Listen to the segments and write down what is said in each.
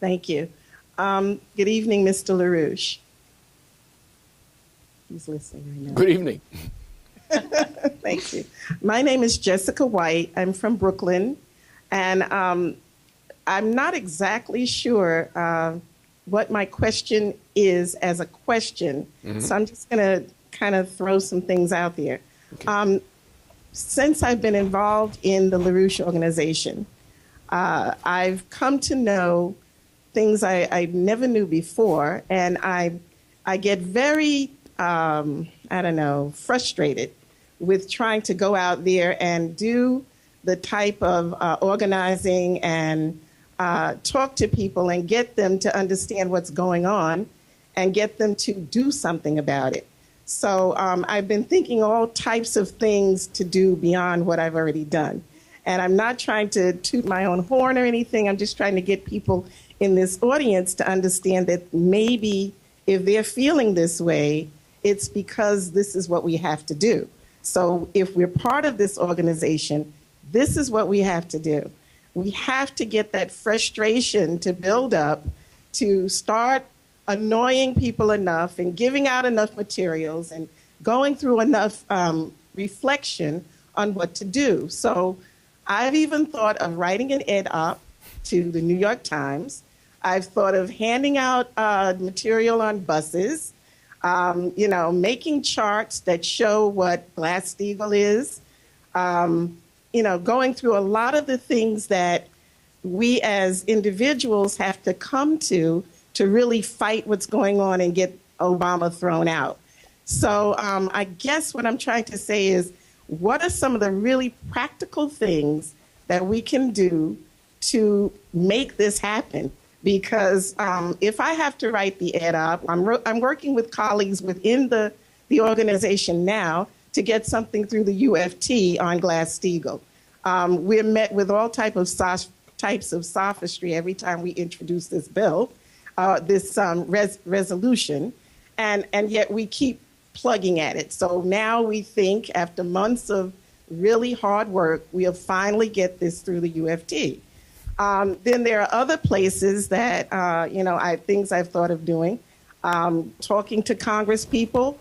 Thank you. Good evening, Mr. LaRouche. He's listening, I know. Good evening. Thank you. My name is Jessica White. I'm from Brooklyn, and I'm not exactly sure what my question is as a question, so I'm just going to kind of throw some things out there. Okay. Since I've been involved in the LaRouche organization, I've come to know things I never knew before, and I get very, frustrated with trying to go out there and do the type of organizing and talk to people and get them to understand what's going on and get them to do something about it. So I've been thinking all types of things to do beyond what I've already done. And I'm not trying to toot my own horn or anything. I'm just trying to get people in this audience to understand that maybe if they're feeling this way, it's because this is what we have to do. So if we're part of this organization, this is what we have to do. We have to get that frustration to build up, to start annoying people enough and giving out enough materials and going through enough reflection on what to do. So I've even thought of writing an ed-op to the New York Times. I've thought of handing out material on buses, making charts that show what Glass-Steagall is, going through a lot of the things that we as individuals have to come to really fight what's going on and get Obama thrown out. So I guess what I'm trying to say is, what are some of the really practical things that we can do to make this happen? Because if I have to write the ed-op, I'm working with colleagues within the organization now to get something through the UFT on Glass-Steagall. We're met with all types of sophistry every time we introduce this bill, this resolution, and yet we keep plugging at it. So now we think, after months of really hard work, we'll finally get this through the UFT. Then there are other places that, things I've thought of doing, talking to Congress people,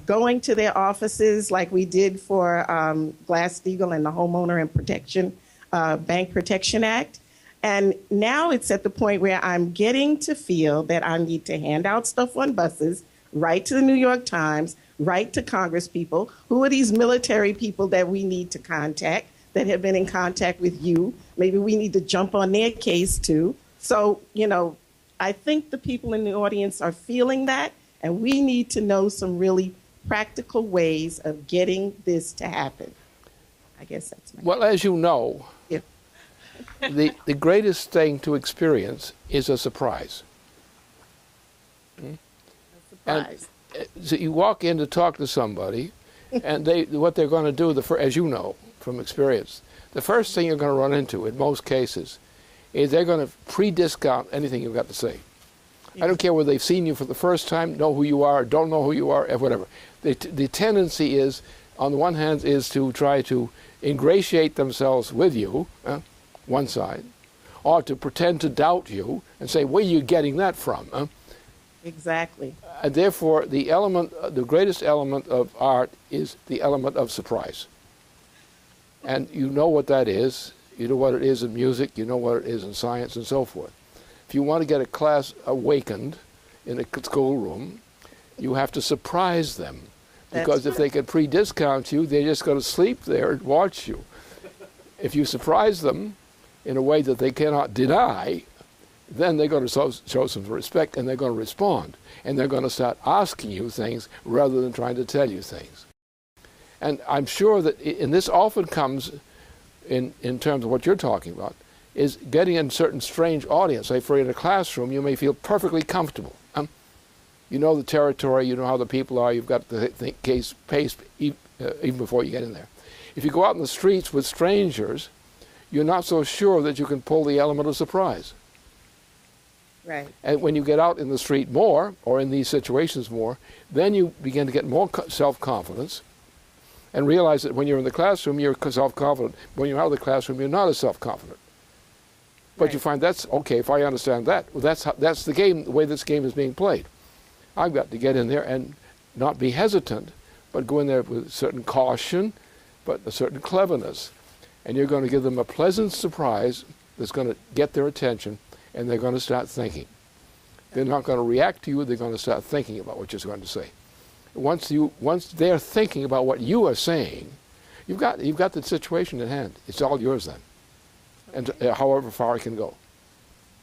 going to their offices like we did for Glass-Steagall and the Homeowner and Bank Protection Act. And now it's at the point where I'm getting to feel that I need to hand out stuff on buses, write to the New York Times, write to Congress people. Who are these military people that we need to contact that have been in contact with you? Maybe we need to jump on their case too. So, I think the people in the audience are feeling that, and we need to know some really practical ways of getting this to happen. I guess that's my Well, as you know, yeah. the greatest thing to experience is a surprise. A surprise. And, so you walk in to talk to somebody, and what they're going to do, as you know from experience, the first thing you're going to run into in most cases is they're going to pre-discount anything you've got to say. I don't care whether they've seen you for the first time, know who you are, don't know who you are, whatever. The tendency is, on the one hand, is to try to ingratiate themselves with you, one side, or to pretend to doubt you and say, where are you getting that from? Exactly. And therefore, the greatest element of art is the element of surprise. And you know what that is. You know what it is in music. You know what it is in science and so forth. If you want to get a class awakened in a schoolroom, you have to surprise them. Because if they can pre-discount you, they're just going to sleep there and watch you. If you surprise them in a way that they cannot deny, then they're going to show some respect, and they're going to respond. And they're going to start asking you things rather than trying to tell you things. And I'm sure that, and this often comes in terms of what you're talking about, is getting in a certain strange audience. Say, for in a classroom, you may feel perfectly comfortable. You know the territory, you know how the people are, you've got the case pace even before you get in there. If you go out in the streets with strangers, you're not so sure that you can pull the element of surprise. Right. And when you get out in the street more, or in these situations more, then you begin to get more self-confidence and realize that when you're in the classroom, you're self-confident. When you're out of the classroom, you're not as self-confident. But Right. you find that's okay if I understand that. Well, that's the game, the way this game is being played. I've got to get in there and not be hesitant, but go in there with a certain caution, but a certain cleverness. And you're going to give them a pleasant surprise that's going to get their attention, and they're going to start thinking. They're not going to react to you, they're going to start thinking about what you're going to say. Once they're thinking about what you are saying, you've got the situation at hand. It's all yours then. And however far it can go.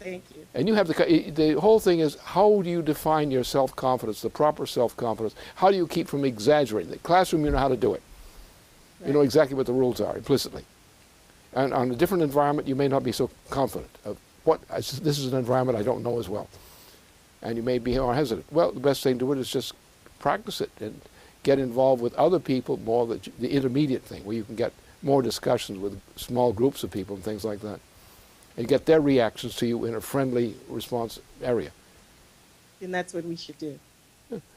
Thank you. And you have the whole thing is, how do you define your self-confidence, the proper self-confidence? How do you keep from exaggerating? The classroom, you know how to do it. Right. You know exactly what the rules are implicitly. And on a different environment, you may not be so confident of this is an environment I don't know as well. And you may be more hesitant. Well, the best thing to do is just practice it and get involved with other people more, the intermediate thing, where you can get more discussions with small groups of people and things like that. And get their reactions to you in a friendly response area. And that's what we should do.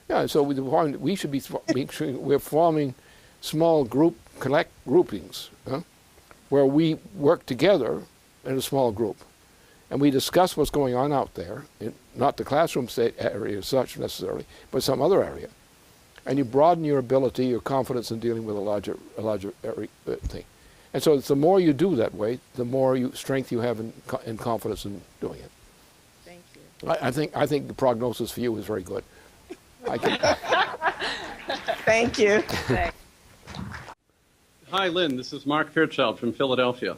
Yeah, so we should be make sure we're forming small groupings, where we work together in a small group. And we discuss what's going on out there, not the classroom area as such necessarily, but some other area. And you broaden your ability, your confidence in dealing with a larger area, thing. And so the more you do that way, the more strength you have in confidence in doing it. Thank you. I think the prognosis for you is very good. Thank you. Hi, Lynn. This is Mark Fairchild from Philadelphia.